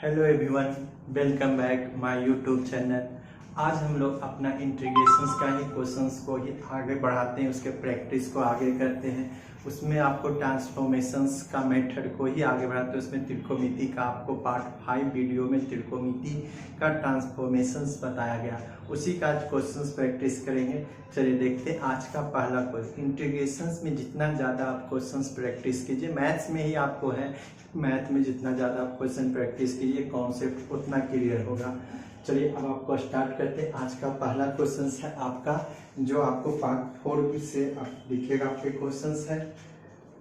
Hello everyone, welcome back my YouTube channel. आज हम लोग अपना इंटीग्रेशंस का ही क्वेश्चंस को ही आगे बढ़ाते हैं, उसके प्रैक्टिस को आगे करते हैं। उसमें आपको ट्रांसफॉर्मेशंस का मेथड को ही आगे बढ़ाते हैं। उसमें त्रिकोणमिति का आपको पार्ट 5 वीडियो में त्रिकोणमिति का ट्रांसफॉर्मेशंस बताया गया, उसी का आज क्वेश्चंस प्रैक्टिस करेंगे। चलिए देखते हैं आज का पहला क्वेश्चन। इंटीग्रेशंस में जितना ज़्यादा आप क्वेश्चंस प्रैक्टिस कीजिए, मैथ्स में ही आपको है, मैथ में जितना ज़्यादा आप क्वेश्चन प्रैक्टिस कीजिए कॉन्सेप्ट उतना क्लियर होगा। चलिए अब आपको स्टार्ट करते हैं। आज का पहला क्वेश्चन है आपका, जो आपको पार्ट 4 से आप देखिएगा, आपके क्वेश्चंस है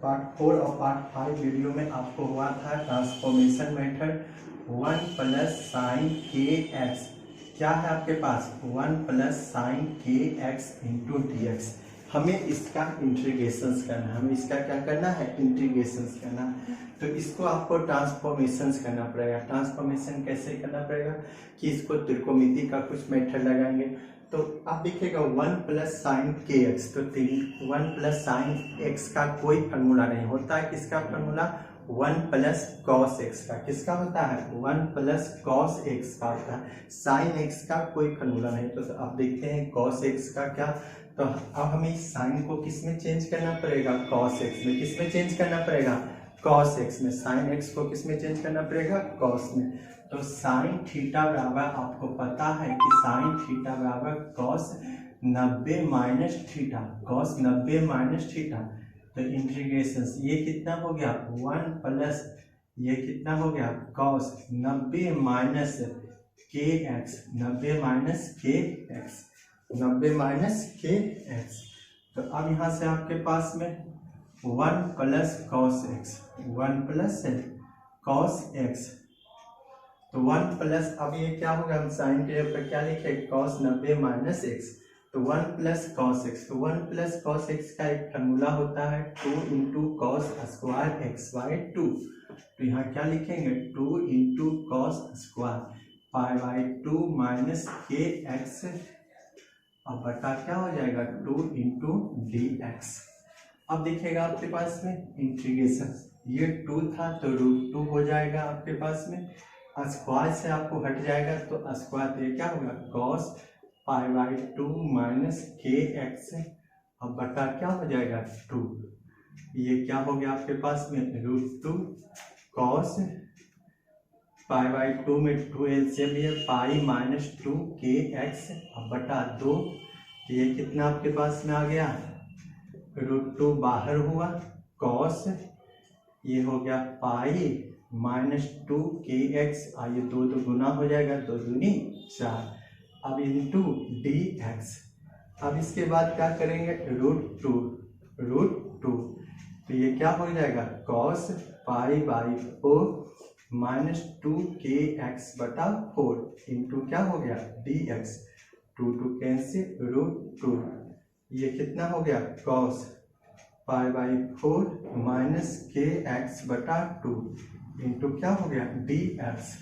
पार्ट 4 और पार्ट 5 वीडियो में आपको हुआ था ट्रांसफॉर्मेशन मेथड 1 प्लस साइन के एक्स। क्या है आपके पास 1 प्लस साइन के एक्स इंटू डी एक्स। हमें इसका इंटीग्रेशंस करना है, हमें इसका क्या करना है, इंटीग्रेशंस करना है। तो इसको आपको ट्रांसफॉर्मेशंस करना पड़ेगा। ट्रांसफॉर्मेशन कैसे करना पड़ेगा कि इसको त्रिकोणमिति का कुछ मेथड लगाएंगे। तो आप देखिएगा 1 प्लस साइन के एक्स, तो 1 प्लस साइन एक्स का कोई फार्मूला नहीं होता है। किसका फार्मूला 1 प्लस कॉस एक्स का। किसका होता है 1 प्लस कॉस एक्स का होता है। साइन एक्स का कोई फार्मूला नहीं। तो आप देखते हैं कॉस एक्स का क्या, तो अब हमें साइन को किस में चेंज करना पड़ेगा, कॉस एक्स में। किस में चेंज करना पड़ेगा, कॉस एक्स में। साइन एक्स को किस में चेंज करना पड़ेगा, कॉस में। तो साइन थीटा बराबर, आपको पता है कि साइन थीटा बराबर cos 90 minus theta, cos 90 minus theta. तो इंटीग्रेशन ये कितना हो गया 1 प्लस ये कितना हो गया कॉस 90 माइनस के एक्स, 90 माइनस के एक्स, 90 माइनस के एक्स। तो अब यहाँ से आपके पास में 1 plus cos x, 1 plus cos x. तो 1 प्लस, अब ये क्या होगा, हम साइन के ऊपर क्या लिखे कॉस 90 माइनस एक्स, तो 1 प्लस कॉस एक्स। तो 1 प्लस कॉस एक्स का एक फार्मूला होता है 2 into cos square x by 2। तो यहाँ क्या लिखेंगे 2 into cos square pi by 2 minus के एक्स, अब बटा क्या हो जाएगा 2 इंटू डी एक्स। अब देखिएगा आपके पास में इंटीग्रेशन, ये 2 था तो √2 हो जाएगा आपके पास में। स्क्वायर से आपको हट जाएगा तो स्क्वायर, तो ये क्या होगा कॉस पाई बाई 2 माइनस के एक्स, अब बटा क्या हो जाएगा 2। ये क्या हो गया आपके पास में √2 कॉस पाई बाई 2 में 2 एलसीएम है, पाई माइनस 2 के एक्स, अब बटा 2। तो ये कितना आपके पास में आ गया √2 बाहर हुआ, कॉस ये हो गया पाई माइनस 2 के एक्स, ये 2 गुना हो जाएगा, 2 दूनी 4, अब इंटू डी एक्स। अब इसके बाद क्या करेंगे √2, तो ये क्या हो जाएगा कॉस पाई बाई 4 माइनस 2 के एक्स बटा 4 इंटू क्या हो गया डी एक्स, 2 कैंसिल √2, ये कितना हो गया कॉस पाई बाई 4 माइनस के एक्स बटा 2 इंटू क्या हो गया डी एक्स।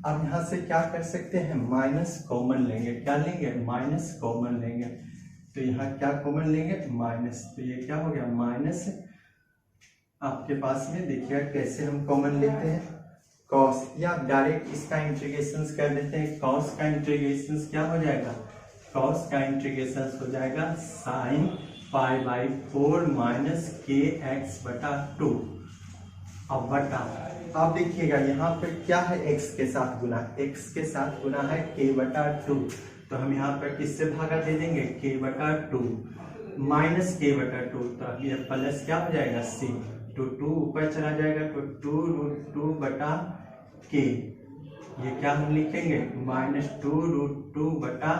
अब यहाँ से क्या कर सकते हैं, माइनस कॉमन लेंगे। क्या लेंगे, माइनस कॉमन लेंगे। तो यहाँ क्या कॉमन लेंगे, माइनस, तो ये क्या हो गया माइनस। आपके पास में देखिएगा कैसे हम कॉमन लेते हैं, कॉस, या डायरेक्ट इसका इंटीग्रेशन कर देते हैं। कॉस का इंटीग्रेशन क्या हो जाएगा, कॉस का इंटीग्रेशन हो जाएगा साइन पाई बाई 4 माइनस के एक्स बटा 2, अब बटा। अब देखिएगा यहाँ पर क्या है, x के साथ गुना, x के साथ गुना है k बटा 2, तो हम यहाँ पर किससे भागा दे देंगे k बटा 2 माइनस k बटा 2, तो अब ये प्लस क्या हो जाएगा c, तो 2 ऊपर चला जाएगा, तो 2√2 बटा k, ये क्या हम लिखेंगे माइनस 2√2 बटा,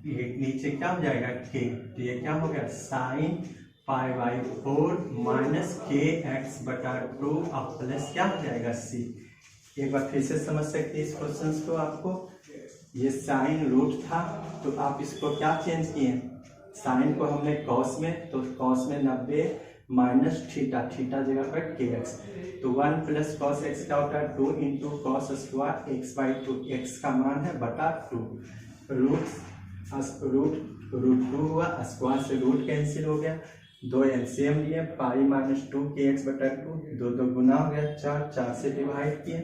ये नीचे क्या हो जाएगा k, तो ये क्या हो गया साइन पाई बाई 4 माइनस के एक्स बटा 2, अब प्लस क्या हो जाएगा c। एक बार फिर से समझ सकते हैं इस क्वेश्चन को। आपको ये साइन रूट था, तो आप इसको क्या चेंज किए, साइन को हमने कॉस में, तो कॉस में 90 माइनस थीटा, थीटा जगह पर के एक्स, तो 1 प्लस कॉस एक्स का होता है 2 into cos square x by 2, x का मान है बटा 2, √2 हुआ, स्क्वायर से रूट कैंसिल हो गया, 2 एलसीएम लिए, पाई माइनस 2 के एक्स बटा 2, 2 गुना हो गया 4, 4 से डिवाइड किए,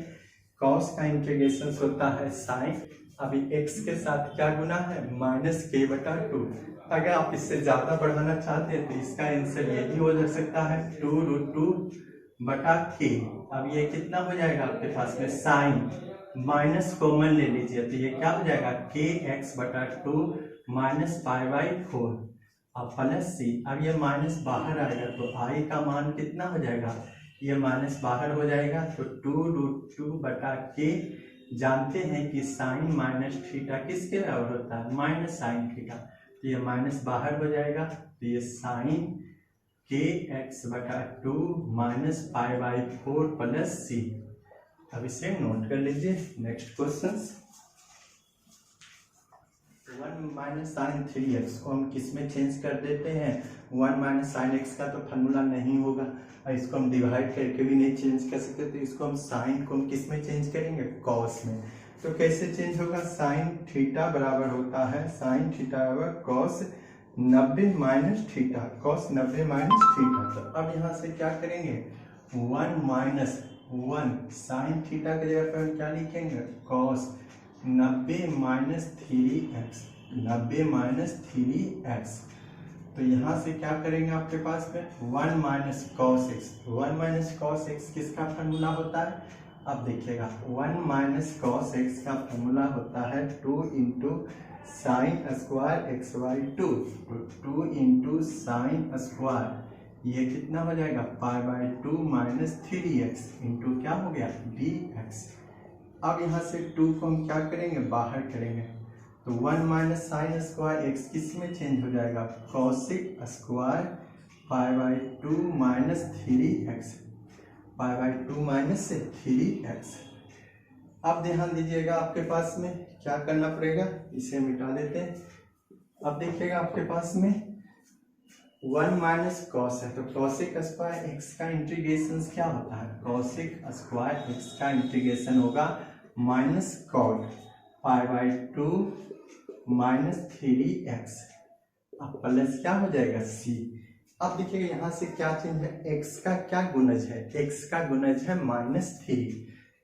कॉस का इंटीग्रेशन होता है साइन। अभी x के साथ क्या गुना है, -k/2। अगर आप इससे ज्यादा बढ़ाना चाहते हैं तो इसका आंसर ये भी हो सकता है 2√2/k। अब ये कितना हो जाएगा आपके पास में, साइन माइनस कॉमन ले लीजिए तो ये क्या हो जाएगा, kx/2 -π/4 अब प्लस c। अब ये माइनस बाहर आएगा तो i का मान कितना हो जाएगा, ये माइनस बाहर हो जाएगा तो 2√2/k। जानते हैं कि साइन माइनस थीटा किसके बराबर होता है, माइनस साइन थीटा। तो ये माइनस बाहर हो जाएगा तो ये साइन kx/2 -π/4 प्लस c। अब इसे नोट कर लीजिए। नेक्स्ट क्वेश्चन, 1 - sin 3x को हम किस में चेंज कर देते हैं, 1 - sin x का तो फार्मूला नहीं होगा और इसको हम डिवाइड करके भी नहीं चेंज कर सकते, तो इसको हम साइन को हम किस में चेंज करेंगे, कॉस में। तो कैसे चेंज होगा, साइन थीटा बराबर होता है, साइन थीटा बराबर कॉस 90 - थीटा, कॉस 90 - थीटा। तो अब यहाँ से क्या करेंगे, 1 साइन थीटा की जगह पर हम क्या लिखेंगे, कॉस 90 - 3x, 90 - 3x। तो यहाँ से क्या करेंगे आपके पास में 1 - cos x, 1 - cos x किसका फार्मूला होता है, अब देखिएगा 1 - cos x का फार्मूला होता है 2 × sin² x/2, तो 2 × sin², ये कितना हो जाएगा π/2 - 3x इंटू क्या हो गया dx। अब यहाँ से 2 को हम क्या करेंगे, बाहर करेंगे तो 1 - sin² x किस में चेंज हो जाएगा, cos² π/2 - 3x, π/2 - 3x। अब ध्यान दीजिएगा आपके पास में क्या करना पड़ेगा, इसे मिटा देते हैं। अब देखिएगा आपके पास में 1 - cos है तो cos² x का इंटीग्रेशन क्या होता है, cos² x का इंटीग्रेशन होगा -cot π/2 - 3x, अब प्लस क्या हो जाएगा c। अब देखिएगा यहाँ से क्या चेंज है, x का क्या गुणज है, x का गुणज है -3,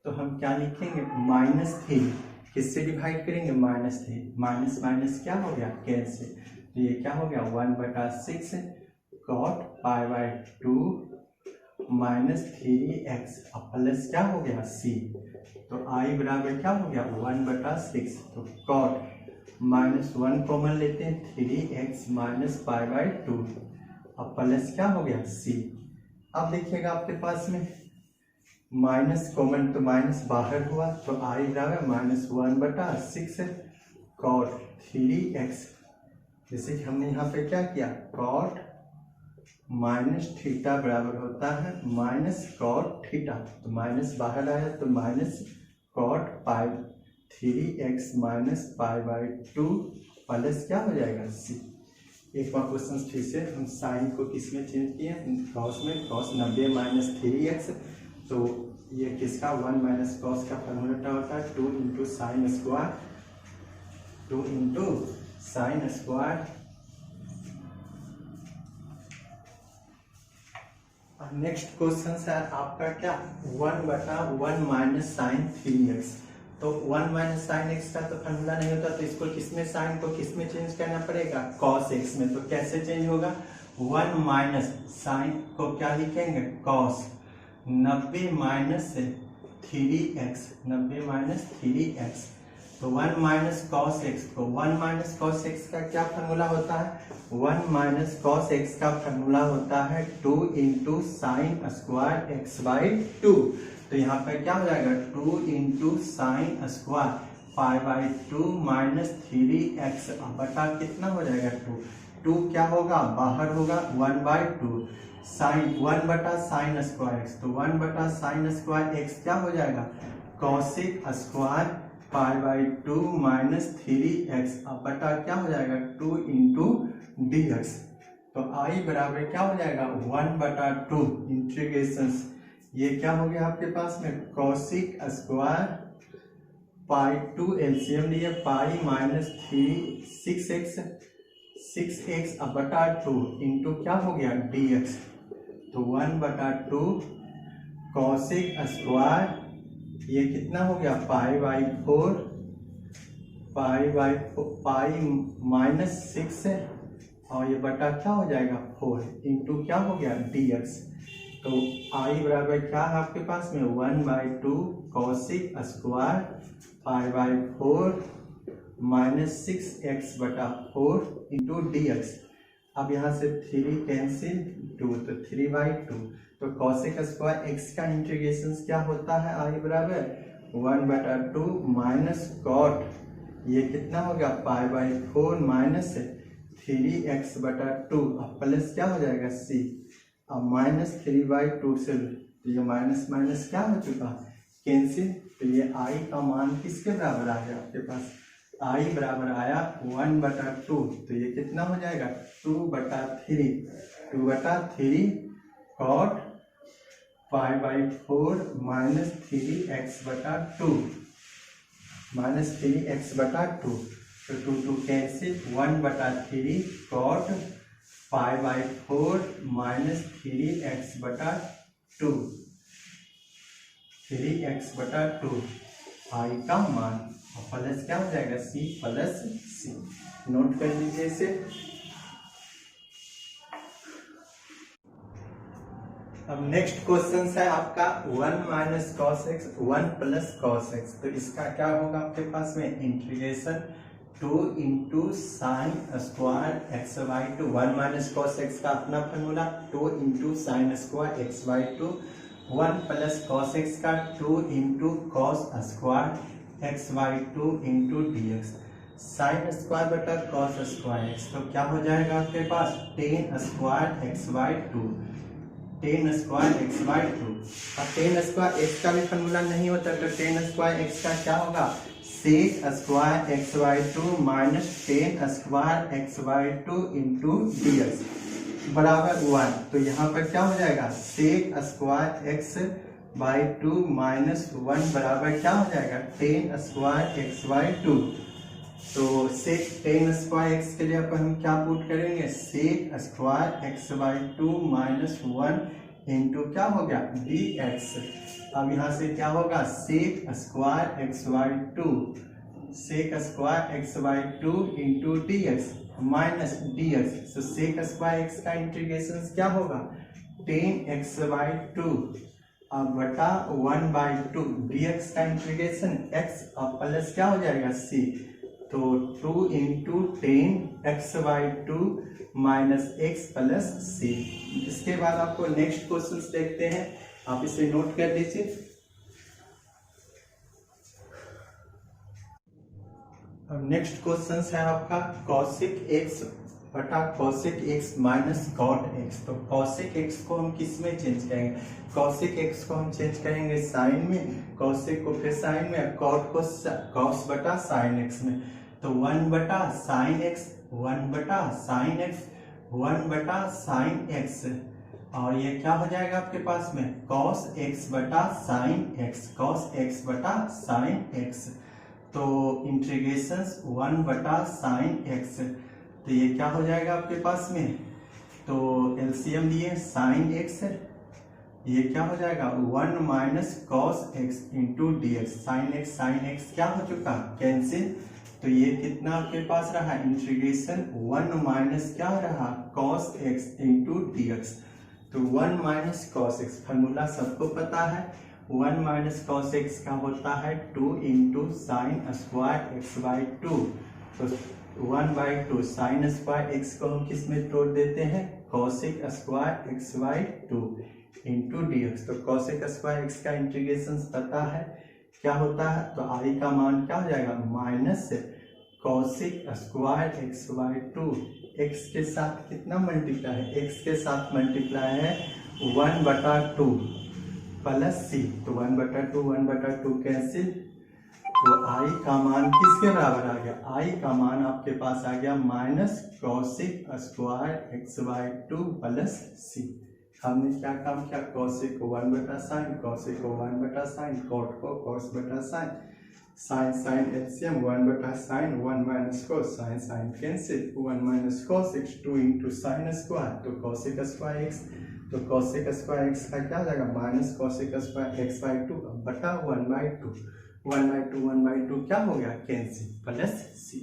तो हम क्या लिखेंगे -3, किससे डिवाइड करेंगे, -3, माइनस माइनस क्या हो गया कैंसिल, तो ये क्या हो गया 1/6 cot π/2 - 3x, अब प्लस क्या हो गया c। तो i बराबर क्या हो गया 1/6, तो cot -1 कॉमन लेते हैं 3x - π/2, अब प्लस क्या हो गया c। अब देखिएगा आपके पास में माइनस कॉमन तो माइनस बाहर हुआ तो i बराबर -1/6 cot 3x, जैसे कि हमने यहाँ पे क्या किया cot -थीटा बराबर होता है -cot थीटा, तो माइनस बाहर आया तो -cot 3x - π/2 प्लस क्या हो जाएगा c। एक बार क्वेश्चन फिर से, हम साइन को किस में चेंज किए, कॉस में, cos 90 - 3x, तो ये किसका 1 - cos का फॉर्मूला होता है 2 × sin², 2 × sin²। नेक्स्ट क्वेश्चन है आपका क्या 1/1 - sin 3x, तो 1 - sin x का तो फॉर्मूला नहीं होता, तो इसको किसमें, साइन को किसमें चेंज करना पड़ेगा, cos x में। तो कैसे चेंज होगा, 1 - sin को क्या लिखेंगे cos 90 - 3x, 90 - 3x, तो 1 - cos x, तो 1 - cos x का क्या फार्मूला होता है, 1 - cos x का फार्मूला होता है 2 × sin² x/2, तो यहाँ पर क्या हो जाएगा 2 × sin² π/2 - 3x, बटा कितना हो जाएगा 2 क्या होगा बाहर होगा 1/2 साइन 1/sin²x, तो 1/sin² x क्या हो जाएगा cos² π/2 - 3x, अब बटा क्या हो जाएगा 2 × dx। तो i बराबर क्या हो जाएगा 1/2 इंटीग्रेशन, ये क्या हो गया आपके पास में cos² π2 एलसीएम लिए पाई -3 6x अब बटा 2 इंटू क्या हो गया dx, तो 1/2 cos² ये कितना हो गया पाई/4, पाई माइनस 6 है, और ये बटा क्या हो जाएगा 4 इंटू क्या हो गया dx। तो आई बराबर क्या है आपके पास में 1/2 कॉसिक स्क्वायर पाई/4 माइनस 6x/4 इंटू dx। अब यहाँ से 3 कैंसिल 2, तो 3/2। तो कॉसिक स्क्वायर x का इंटीग्रेशन क्या होता है आई बराबर 1/2 माइनस कॉट, ये कितना हो गया पाई/4 माइनस 3x/2, अब प्लस क्या हो जाएगा c, अब माइनस 3/2 से तो ये माइनस माइनस क्या हो चुका कैंसिल। तो ये i का मान किसके बराबर आ गया आपके पास, i बराबर आया 1/2, तो ये कितना हो जाएगा 2/3 कॉट पाई/4 माइनस 3x/2 तो 2 कैंसिल 1/3 कॉट पाई/4 माइनस 3x/2 आई का मान, और प्लस क्या हो जाएगा c प्लस c, नोट कर लीजिए इसे। अब नेक्स्ट क्वेश्चन है आपका 1 minus cos x 1 plus cos x. तो इसका क्या होगा आपके पास में integration 2 into sine square x/2। 1 minus cos X का अपना formula 2 into sine square x/2, 1 plus cos X का 2 into cos square x/2 into dx। Sine square बटा कॉस स्क्वायर x, तो क्या हो जाएगा आपके पास 10 स्क्वायर x/2, 10 स्क्वायर x/2। अब 10 स्क्वायर x का भी फॉर्मूला नहीं होता, तो 10 स्क्वायर x का क्या होगा sec square x/2 minus 10 square x/2 into dx बराबर 1। तो यहाँ पर क्या हो जाएगा सेक स्क्वायर x/2 माइनस 1 बराबर क्या हो जाएगा 10 स्क्वायर x/2। तो सेक 10 स्क्वायर x के लिए अपन हम क्या पुट करेंगे सेक स्क्वायर x/2 माइनस 1 इंटू क्या हो गया dx। अब यहाँ से क्या होगा sec square x/2 into dx minus dx। तो सेक स्क्वायर x का इंटीग्रेशन क्या होगा 10x/2 अब बटा 1/2 dx का इंटीग्रेशन x अब प्लस क्या हो जाएगा c, तो 2 into 10x/2 minus x plus c। इसके बाद आपको नेक्स्ट क्वेश्चन देखते हैं, आप इसे नोट कर लीजिए। अब नेक्स्ट क्वेश्चन है आपका कॉसिक x बटा cosec x minus cot x। तो कॉसिक x को हम किस में चेंज करेंगे, कॉसिक x को हम चेंज करेंगे साइन में, कॉसिक को फिर साइन में, कॉट को कॉस बटा साइन x में। तो 1 बटा साइन x 1 बटा साइन x 1 बटा साइन x, और ये क्या हो जाएगा आपके पास में cos x बटा साइन x, cos x बटा साइन x। तो इंटीग्रेशन 1 बटा साइन x, तो ये क्या हो जाएगा आपके पास में, तो एलसीएम लिए साइन x, ये क्या हो जाएगा 1 minus cos x into dx। Sine x क्या हो चुका कैंसिल, तो ये कितना आपके पास रहा इंटीग्रेशन 1 माइनस क्या रहा cos x इंटू dx। तो 1 माइनस कॉस एक्स फॉर्मूला सबको पता है, 1 माइनस कॉस एक्स का होता है 2 इंटू साइन स्क्वायर x/2। तो 1/2 साइन स्क्वायर x को हम किस में तोड़ देते हैं cosec square x/2 into dx। तो कॉसिक स्क्वायर x का इंटीग्रेशन पता है क्या होता है, तो i का मान क्या हो जाएगा minus cosec square x/2, x के साथ कितना मल्टीप्लाई है, x के साथ मल्टीप्लाई है 1/2 प्लस c। तो 1/2 कैंसिल, तो i का मान किसके बराबर आ गया, i का मान आपके पास आ गया minus cosec square x/2 plus c। हमने क्या काम किया कॉसिक को 1 बटा साइन, कॉसिक को 1 बटा साइन, कॉट को कॉस बटा साइन, साइन एलसीएम 1 बटा sine 1 minus cos, sine cancel 1 minus cos x 2 into sine square. तो कॉसिक स्क्वायर x तो कोसेक स्क्वायर एक्स का क्या हो जाएगा minus cosec square x by two बटा 1/2 1/2 क्या हो गया कैंसिल प्लस सी।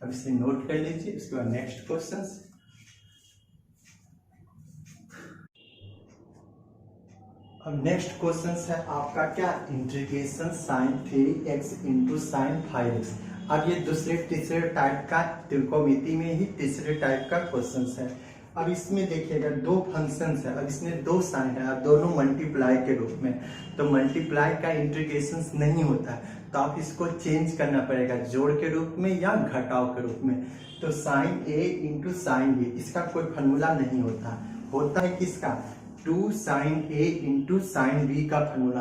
अब इसे नोट कर लीजिए। उसके बाद नेक्स्ट क्वेश्चन, अब नेक्स्ट क्वेश्चन है आपका क्या integration sign 3x into sine 5x। अब ये दूसरे तीसरे टाइप का त्रिकोणमिति में ही तीसरे टाइप का क्वेश्चन है। अब इसमें देखिएगा दो फंक्शंस है, अब इसमें दो साइन है, अब दोनों मल्टीप्लाई के रूप में, तो मल्टीप्लाई का इंटीग्रेशन नहीं होता है, तो आप इसको चेंज करना पड़ेगा जोड़ के रूप में या घटाव के रूप में। तो साइन ए इंटू साइन बी, इसका कोई फॉर्मूला नहीं होता, होता है किसका 2 साइन ए इंटू साइन बी का फॉर्मूला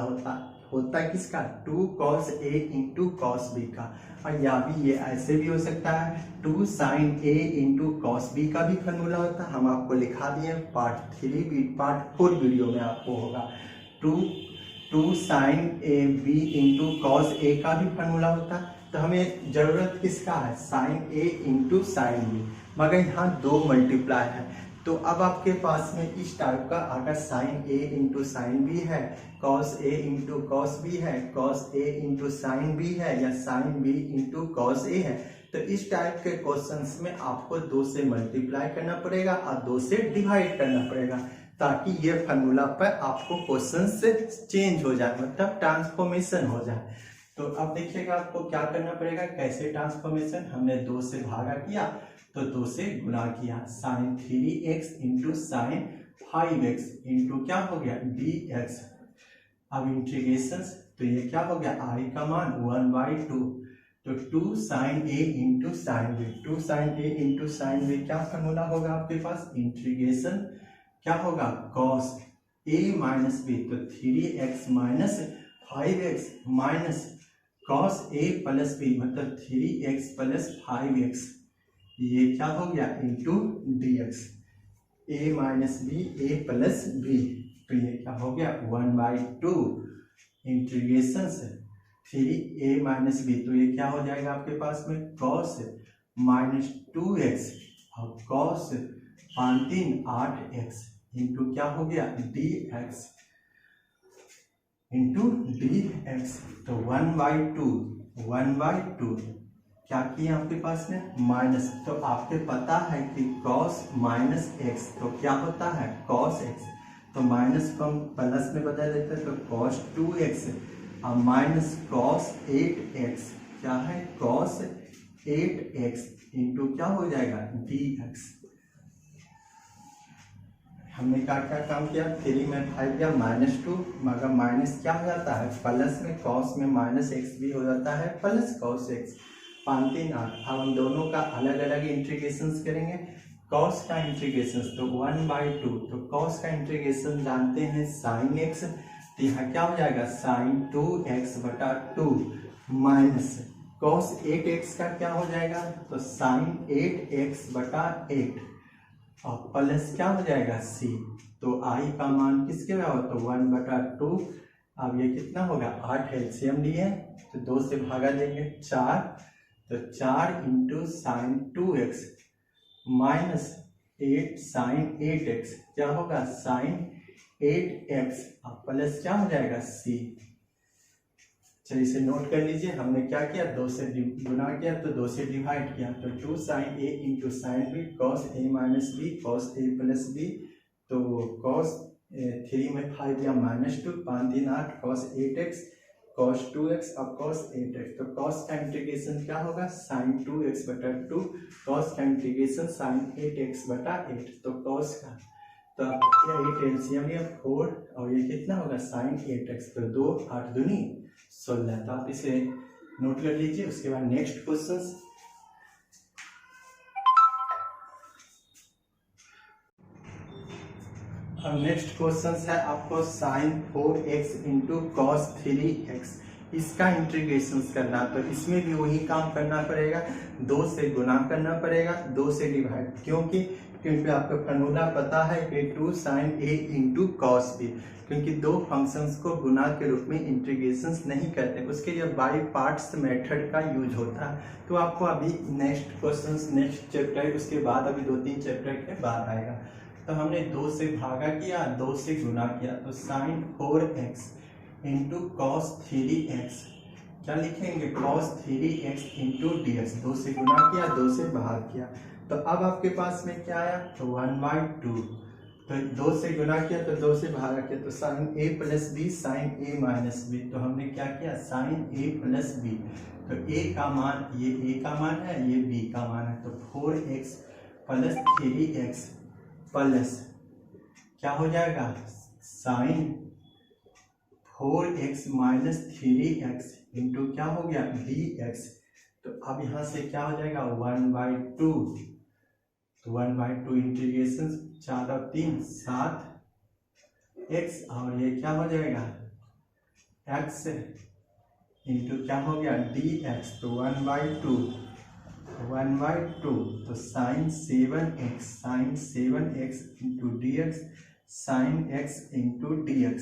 होता है किसका 2 cos A into cos B का। और या भी ये ऐसे भी हो सकता है 2 साइन ए इंटू कॉस बी का भी फॉर्मूला होता है। हम आपको लिखा दिए पार्ट 4 वीडियो में आपको होगा 2 sine A B into cos A का भी फॉर्मूला होता है। तो हमें जरूरत किसका है साइन ए इंटू साइन बी, मगर यहाँ दो मल्टीप्लाई है। तो अब आपके पास में इस टाइप का अगर साइन ए इंटू साइन बी है, cos A into cos B है, cos A into sine B है, या साइन बी इंटू कॉस ए है, तो इस टाइप के क्वेश्चंस में आपको 2 से मल्टीप्लाई करना पड़ेगा और 2 से डिवाइड करना पड़ेगा, ताकि ये फॉर्मूला पर आपको क्वेश्चन से चेंज हो जाए, मतलब ट्रांसफॉर्मेशन हो जाए। तो अब देखिएगा आपको क्या करना पड़ेगा, कैसे ट्रांसफॉर्मेशन, हमने 2 से भागा किया तो 2 से गुणा किया, sign 3x into sine 5x into क्या हो गया dx। अब इंटीग्रेशन, तो ये क्या हो गया i का मान 1/2, तो 2 sine a into sine b, 2 sine a into sine b क्या फॉर्मूला होगा आपके पास, इंटीग्रेशन क्या होगा cos a माइनस b, तो 3x minus 5x minus cos a plus b, मतलब 3x प्लस 5x, ये क्या हो गया into dx, a minus B a plus B, तो ये क्या हो गया 1/2 इंटीग्रेशन से 3a माइनस बी, तो ये क्या हो जाएगा आपके पास में cos माइनस 2x और cos 5 3 8x इंटू क्या हो गया dx इंटू dx, तो 1/2 क्या किया आपके पास में माइनस, तो आपके पता है कि cos माइनस x तो क्या होता है cos x, तो माइनस को हम प्लस में बदल देते हैं, तो cos 2x और माइनस cos 8x क्या है cos 8x इंटू क्या हो जाएगा dx। हमने क्या क्या काम किया, 3 में 5 किया -2, मगर माइनस क्या हो जाता है प्लस में, cos में माइनस x भी हो जाता है प्लस cos x, 5 3 8। अब हम दोनों का अलग अलग इंटीग्रेशन करेंगे। cos का इंटीग्रेशन तो 1/2, तो cos का इंटीग्रेशन जानते हैं sin x, तो यहाँ क्या हो जाएगा sin 2x बटा 2 माइनस cos 8x का क्या हो जाएगा, तो sin 8x बटा 8 और प्लस क्या हो जाएगा c, तो i का मान किसके बराबर, तो 1/2। अब ये कितना होगा 8 एलसीएम लिए तो 2 से भागा देंगे 4, तो 4 into sine 2x minus 8 sign 8x क्या होगा साइन 8x और प्लस क्या हो जाएगा c। चलिए इसे नोट कर लीजिए। हमने क्या किया 2 से गुना किया तो 2 से डिवाइड किया, तो 2 sine a into sine b cos a minus b cos a plus b, तो cos 3 में 5 या -2 5 3 8 cos 8x cos 2x अब cos 8x, तो cos का इंटीग्रेशन क्या होगा sin 2x बटा 2, cos का इंटीग्रेशन sin 8x बटा 8, तो cos का तो 8 एलसीएम लिया 4 और ये कितना होगा sin 8x, तो 2 8 दूनी 16, तो आप इसे नोट कर लीजिए। उसके बाद नेक्स्ट क्वेश्चन, अब नेक्स्ट क्वेश्चन है आपको sin 4x into cos 3x, इसका इंटीग्रेशन करना, तो इसमें भी वही काम करना पड़ेगा, 2 से गुना करना पड़ेगा 2 से डिवाइड, क्योंकि आपको फॉर्मूला पता है कि 2 sine a into cos b, क्योंकि दो फंक्शंस को गुना के रूप में इंटीग्रेशन नहीं करते, उसके लिए बाई पार्ट्स मेथड का यूज होता है। तो आपको अभी नेक्स्ट क्वेश्चन नेक्स्ट चैप्टर उसके बाद अभी 2-3 चैप्टर के बाद आएगा, तो हमने 2 से भागा किया, 2 से गुना किया, तो sign 4x into cos 3x, क्या लिखेंगे कॉस 3x इंटू dx, 2 से गुना किया, 2 से भाग किया। तो अब आपके पास में क्या आया, तो 1/2, तो 2 से गुना किया तो 2 से भागा किया, तो sine a plus B sine a minus B, तो हमने क्या किया साइन a प्लस बी, तो a का मान, ये a का मान है, ये b का मान है, तो 4x प्लस 3x प्लस क्या हो जाएगा sign 4x minus 3x into क्या हो गया dx। तो अब यहाँ से क्या हो जाएगा 1/2, तो 1/2 इंटीग्रेशन 4 और 3 7 x, और ये क्या हो जाएगा x इंटू क्या हो गया dx, तो 1/2 तो sine 7x into dx, sine x into dx,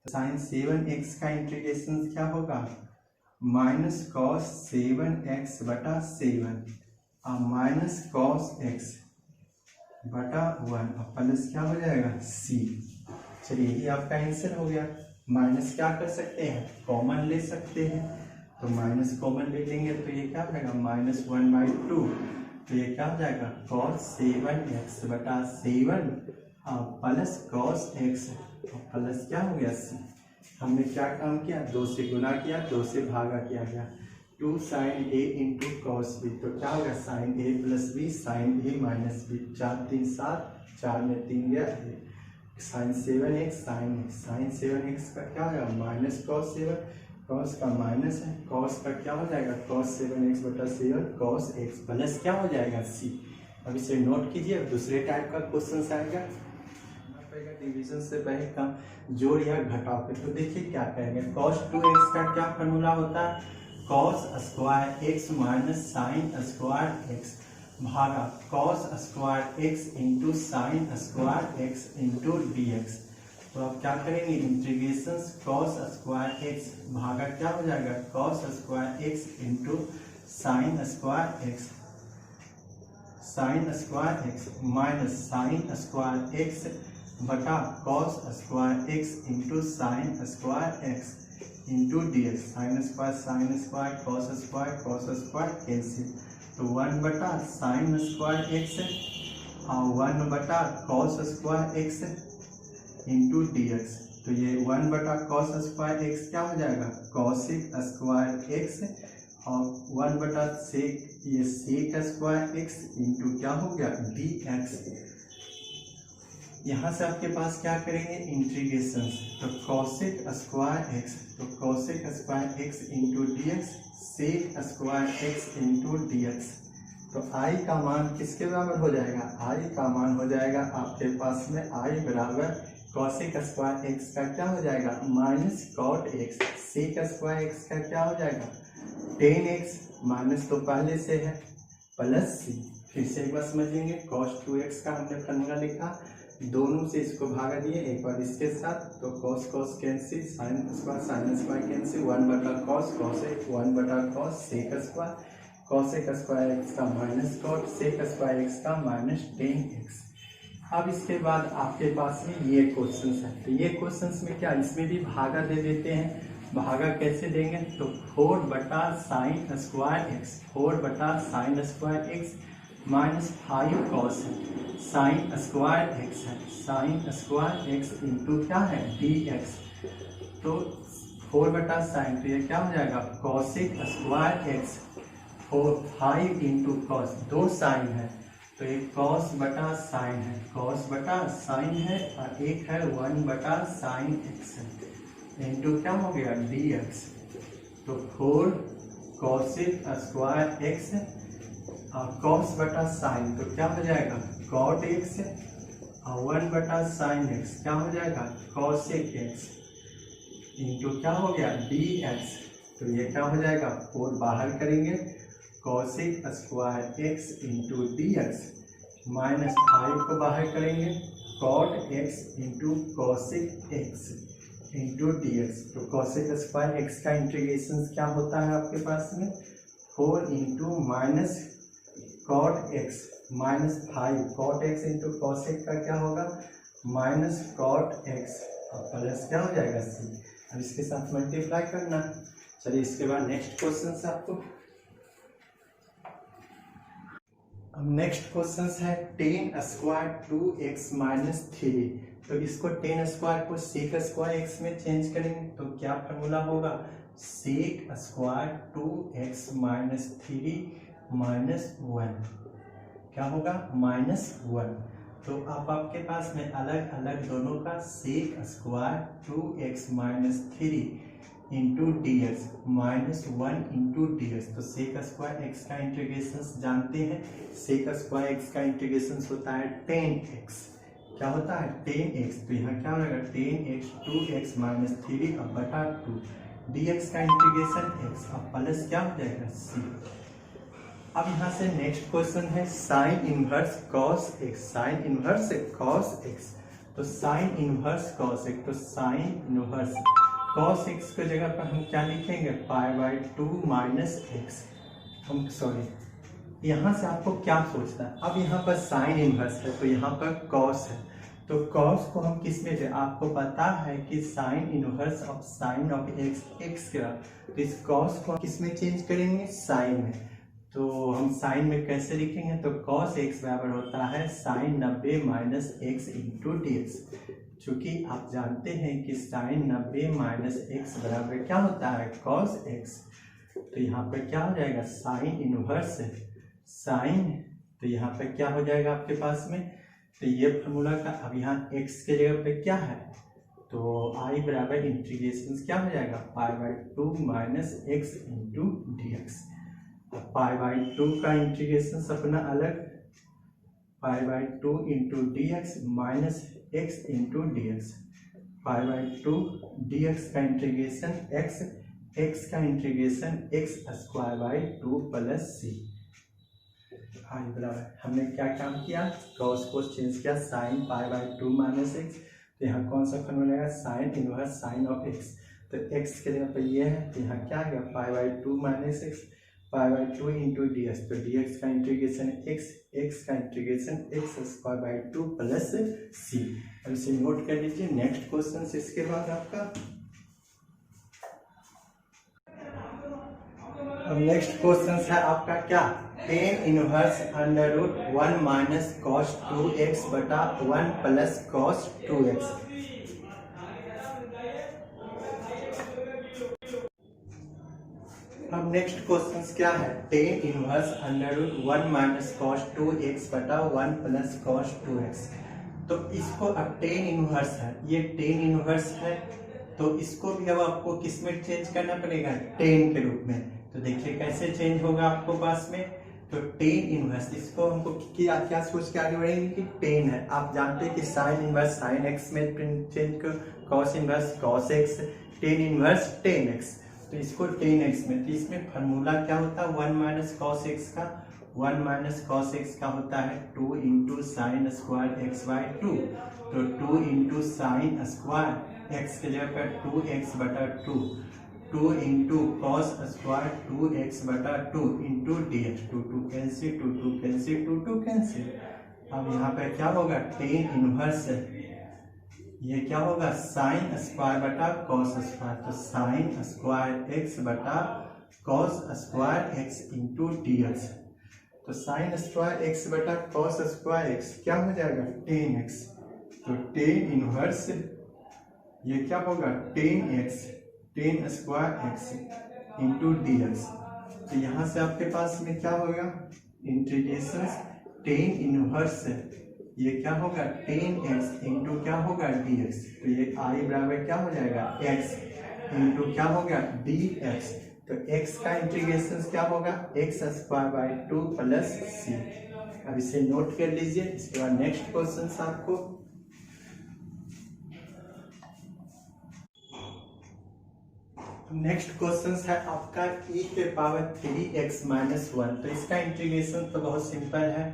sine 7x का इंटीग्रेशन क्या होगा माइनस कॉस 7x बटा 7 और माइनस कॉस x बटा 1 और प्लस क्या हो जाएगा c। चलिए ये आपका आंसर हो गया। माइनस क्या कर सकते हैं कॉमन ले सकते हैं, तो माइनस कॉमन ले लेंगे तो ये क्या हो जाएगा -1/2, तो ये क्या हो जाएगा कॉस 7x बटा 7 और प्लस कॉस x और प्लस क्या हो गया c। हमने क्या काम किया 2 से गुना किया, 2 से भागा किया गया, 2 sine a into cos b, तो क्या होगा sine a plus B sine a minus B, 4 3 7, 4 में 3 गया, साइन 7x साइन 7x का क्या होगा माइनस कॉस 7, कॉस का माइनस है, कॉस का क्या हो जाएगा कॉस 7x बटा 7 कॉस x प्लस क्या हो जाएगा c। अब इसे नोट कीजिए, अब दूसरे टाइप का क्वेश्चन आएगा डिवीजन से पहले का जोड़ या घटाव पे, तो देखिए क्या कहेंगे cos 2x का क्या फॉर्मूला होता है cos square x minus sine square x भागा cos square x into sine square x into dx। तो आप क्या करेंगे इंटीग्रेशन cos स्क्वायर x भागा क्या हो जाएगा cos square x into sine square x, sine square x minus sine square x बटा cos square x into sine square x into dx, sine square cos square cancel, तो 1 बटा sine square x और 1 बटा cos square x into dx, तो ये 1 बटा cos square x क्या हो जाएगा कॉसिक स्क्वायर x और 1 बटा सेक ये सेक स्क्वायर x इंटू क्या हो गया dx। यहाँ से आपके पास क्या करेंगे इंटीग्रेशन, तो कॉसेक स्क्वायर x, तो cosec square x into dx sec square x into dx, तो i का मान किसके बराबर हो जाएगा i का मान हो जाएगा आपके पास में i बराबर कॉसेक स्क्वायर x का क्या हो जाएगा minus cot x, sec square x का क्या हो जाएगा 10x माइनस तो पहले से है प्लस c। फिर से एक बार समझेंगे cos 2x का हमने फॉर्मूला लिखा, दोनों से इसको भागा दिए एक बार इसके साथ, तो cos cos cancel sine square cancel 1 बटा cos cos 1 बटा cos sec square cosec square x का minus cot sec square x का माइनस 10x। अब इसके बाद आपके पास में ये क्वेश्चंस है, तो ये क्वेश्चंस में क्या इसमें भी भागा दे देते हैं, भागा कैसे देंगे तो 4 बटा साइन स्क्वायर x, 4 बटा sine square x minus 5 cos sine square x है, साइन स्क्वायर x इंटू क्या है dx, तो 4 बटा साइन, तो ये क्या हो जाएगा cosec square x 5 into cos, 2 sine है तो एक कॉस बटा साइन है, कॉस बटा साइन है और एक है 1 बटा साइन x इंटू क्या हो गया dx, तो 4 कॉसिक स्क्वायर x कॉस बटा साइन, तो क्या हो जाएगा कॉट x और 1 बटा साइन x क्या हो जाएगा कॉसेक x इंटू क्या हो गया dx, तो ये क्या हो जाएगा 4 बाहर करेंगे cosec square x into dx minus 5 को बाहर करेंगे cot x into cosec x into dx, तो कॉसेक स्क्वायर x का इंटीग्रेशन क्या होता है आपके पास में 4 into minus cot X minus 5 cot X into cos X का क्या होगा माइनस कॉट एक्स और प्लस क्या हो जाएगा सी। अब इसके साथ मल्टीप्लाई करना। चलिए इसके बाद नेक्स्ट क्वेश्चन से आपको, अब नेक्स्ट क्वेश्चन है टेन स्क्वायर 2x माइनस 3। तो इसको टेन स्क्वायर को सेक स्क्वायर एक्स में चेंज करेंगे तो क्या फॉर्मूला होगा sec square 2x minus 3 minus 1 क्या होगा -1। तो अब आपके पास में अलग अलग दोनों का sec square 2x minus 3 into D X -1 into D X. तो सेक स्क्वायर एक्स का इंटीग्रेशन जानते हैं, सेक स्क्वायर एक्स का इंटीग्रेशन होता है 10x। क्या होता है 10x। तो यहाँ क्या होगा 10x 2x माइनस 3 अब बटा 2 डी एक्स का इंटीग्रेशन x अब प्लस क्या हो जाएगा c। अब यहाँ से नेक्स्ट क्वेश्चन है sine inverse cos x, sine inverse cos x. तो साइन इनवर्स कॉस एक्स, तो साइन इनवर्स कॉस एक्स की जगह पर हम क्या लिखेंगे π/2 माइनस एक्स। हम सॉरी यहाँ से आपको क्या सोचना है, अब यहाँ पर साइन इनवर्स है तो यहाँ पर कॉस है, तो कॉस को हम किस में, आपको पता है कि sine inverse of sine of x X का, तो इस कॉस को किस में चेंज करेंगे साइन में। तो हम साइन में कैसे लिखेंगे, तो कॉस एक्स बराबर होता है sine 90 minus X into D X. चूंकि आप जानते हैं कि साइन 90 माइनस एक्स बराबर क्या होता है कॉस एक्स। तो यहाँ पर क्या हो जाएगा साइन इनवर्स साइन, तो यहाँ पर क्या हो जाएगा आपके पास में, तो ये फॉर्मूला का अब यहाँ एक्स के जगह पे क्या है, तो आई बराबर इंटीग्रेशन क्या हो जाएगा π/2 minus X into D X. π/2 का इंटीग्रेशन अपना अलग π/2 into D X minus X into D X, π/2 D X का इंटीग्रेशन एक्स, एक्स का integration X square by 2 plus C. I बराबर हमने क्या काम किया कॉस को चेंज किया साइन π/2 माइनस एक्स। तो यहाँ कौन सा फॉर्मूला आएगा sine inverse sine of x, तो एक्स के जगह पर ये है, तो यहाँ क्या आएगा π/2 minus X π/2 into D X. तो डी एक्स का इंटीग्रेशन एक्स, एक्स का integration X square by 2 plus C. अब इसे नोट कर लीजिए। नेक्स्ट क्वेश्चन इसके बाद आपका, अब नेक्स्ट क्वेश्चन है आपका क्या tan inverse under root 1 minus cos 2x बटा 1 प्लस कॉस 2x। अब नेक्स्ट क्वेश्चन क्या है tan inverse under root 1 minus cos 2x बटा 1 प्लस कॉस 2x। तो इसको अब टेन इनवर्स है, ये टेन इनवर्स है, तो इसको भी अब आपको किस में चेंज करना पड़ेगा टेन के रूप में। तो देखिए कैसे चेंज होगा आपको पास में, तो टेन इनवर्स इसको हमको क्या सोच के आगे बढ़ेंगे कि टेन है। आप जानते हैं कि साइन इनवर्स साइन एक्स में चेंज कर, cos inverse cos x, tan inverse tan x, तो इसको टेन एक्स में, तो इसमें फार्मूला क्या होता है 1 माइनस कॉस एक्स का, 1 माइनस कॉस एक्स का होता है 2 into sine square x by 2। तो 2 इंटू साइन स्क्वायर एक्स के जगह पर 2x बटा 2, 2 इंटू कॉस स्क्वायर 2x बटा 2 into D x, 2 cancel 2 cancel 2 cancel. अब यहाँ पे क्या होगा टेन इनवर्स, ये क्या होगा साइन स्क्वायर बटा कॉस स्क्वायर, तो साइन स्क्वायर एक्स बटा cos square x into D X. तो साइन स्क्वायर एक्स बटा कॉस स्क्वायर एक्स क्या हो जाएगा 10x। तो टेन इनवर्स ये क्या होगा 10x, 10 square x into D X. तो यहाँ से आपके पास में क्या होगा इंटीग्रेशन टेन इनवर्स, ये क्या होगा 10x इंटू क्या होगा dx। तो ये आई बराबर क्या हो जाएगा x इंटू क्या होगा dx। तो x का इंटीग्रेशन क्या होगा x square by 2 plus C. अब इसे नोट कर लीजिए। इसके बाद नेक्स्ट क्वेश्चन आपको, नेक्स्ट क्वेश्चन है आपका e के पावर 3x माइनस 1। तो इसका इंटीग्रेशन तो बहुत सिंपल है,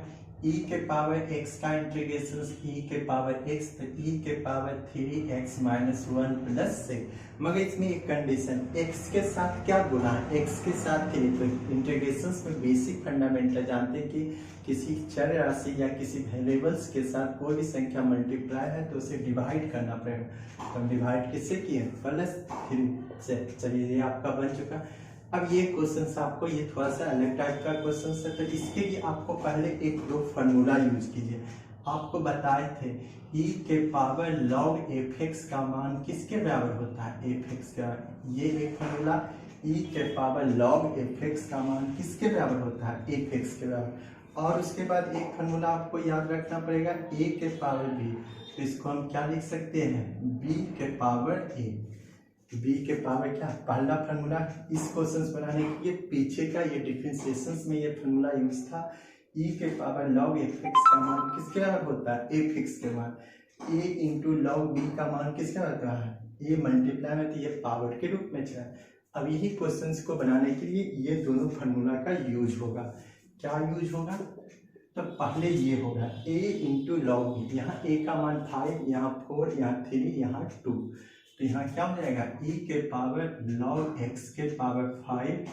e के पावर x का इंटीग्रेशन e के पावर x, तो e के पावर 3x माइनस 1 प्लस 6। मगर इसमें एक कंडीशन, x के साथ क्या गुना है, x के साथ 3। तो इंटीग्रेशन में बेसिक फंडामेंटल जानते हैं कि किसी चर राशि या किसी वेरिएबल्स के साथ कोई भी संख्या मल्टीप्लाई है तो उसे डिवाइड करना पड़ेगा। तो हम डिवाइड किससे किए, +3 से। चलिए ये आपका बन चुका। अब ये क्वेश्चन आपको, ये थोड़ा सा अलग टाइप का क्वेश्चन है, तो इसके लिए आपको पहले एक दो फार्मूला यूज कीजिए। आपको बताए थे e के पावर log fx का मान किसके बराबर होता है, fx का। ये एक फार्मूला, e के पावर log fx का मान किसके बराबर होता है, fx के बराबर। और उसके बाद एक फार्मूला आपको याद रखना पड़ेगा, a के पावर b। तो इसको हम क्या लिख सकते हैं, b के पावर a। b के पावर क्या, पहला फार्मूला इस क्वेश्चन बनाने के लिए पीछे का ये डिफरेंशिएशन में ये फार्मूला यूज था। e के पावर log fx का मान किसके बराबर होता है, fx के मान। a इंटू log b का मान किसका होता है, a मल्टीप्लाई में, तो ये पावर के रूप में है। अब यही क्वेश्चंस को बनाने के लिए ये दोनों फार्मूला का यूज होगा। क्या यूज होगा, तो पहले ये होगा a इंटू लॉग b। यहाँ a का मान 5, यहाँ 4, यहाँ 3, यहाँ 2। तो यहाँ क्या हो जाएगा, e के पावर log x के पावर 5,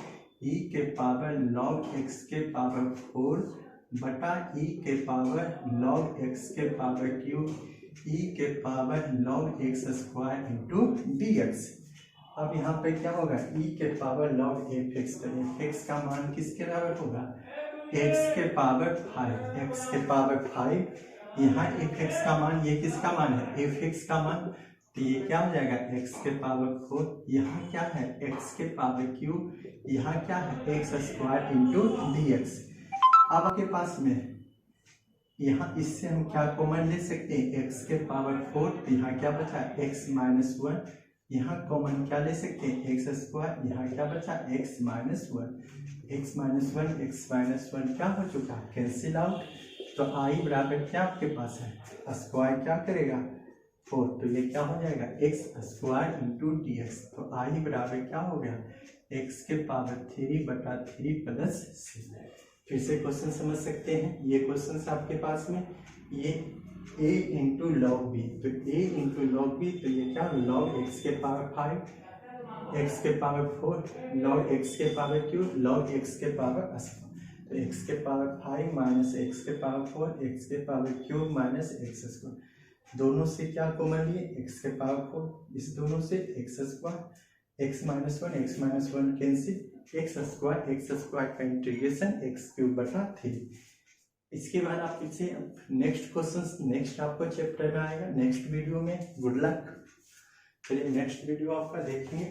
e के पावर log x के पावर 4 बटा e के पावर log x के पावर क्यूब, e के power log x square into dx। अब यहाँ पे क्या होगा, e के पावर log fx, तो fx का मान किसके बराबर होगा, x के पावर 5, x के पावर 5। यहाँ fx का मान, ये किसका मान है, fx का मान, तो ये क्या हो जाएगा, x के पावर 4। यहाँ क्या है, x के पावर क्यूब, यहाँ क्या है, x स्क्वायर इंटू dx। अब आपके पास में यहाँ इससे हम क्या कॉमन ले सकते हैं, x के पावर 4, तो यहाँ क्या बचा, x माइनस 1। यहाँ कॉमन क्या ले सकते हैं, x स्क्वायर, यहाँ क्या बचा, x minus 1। x minus 1, x minus 1 क्या हो चुका, कैंसिल आउट। तो i बराबर क्या आपके पास है, स्क्वायर क्या करेगा 4, तो ये क्या हो जाएगा, x स्क्वायर इंटू dx। तो i बराबर क्या हो गया, x के पावर 3 बटा 3 प्लस 6। फिर से क्वेश्चन समझ सकते हैं। ये क्वेश्चन आपके पास में ये a इंटू लॉग बी, तो a इंटू लॉग बी, तो ये क्या, लॉग x के पावर 5, x के पावर 4, लॉग x के पावर क्यूब, लॉग x के पावर स्क्वायर। तो x के पावर 5 माइनस x के पावर 4, x के power cube minus x square. दोनों से क्या कॉमन लिए, x के पावर 4, इस दोनों से x square, x minus 1 cancel, x square का इंटीग्रेशन x क्यूब बटा 3। इसके बाद आप इसे नेक्स्ट क्वेश्चन नेक्स्ट आपको चैप्टर में आएगा, नेक्स्ट वीडियो में। Good luck. चलिए नेक्स्ट वीडियो आपका देखेंगे।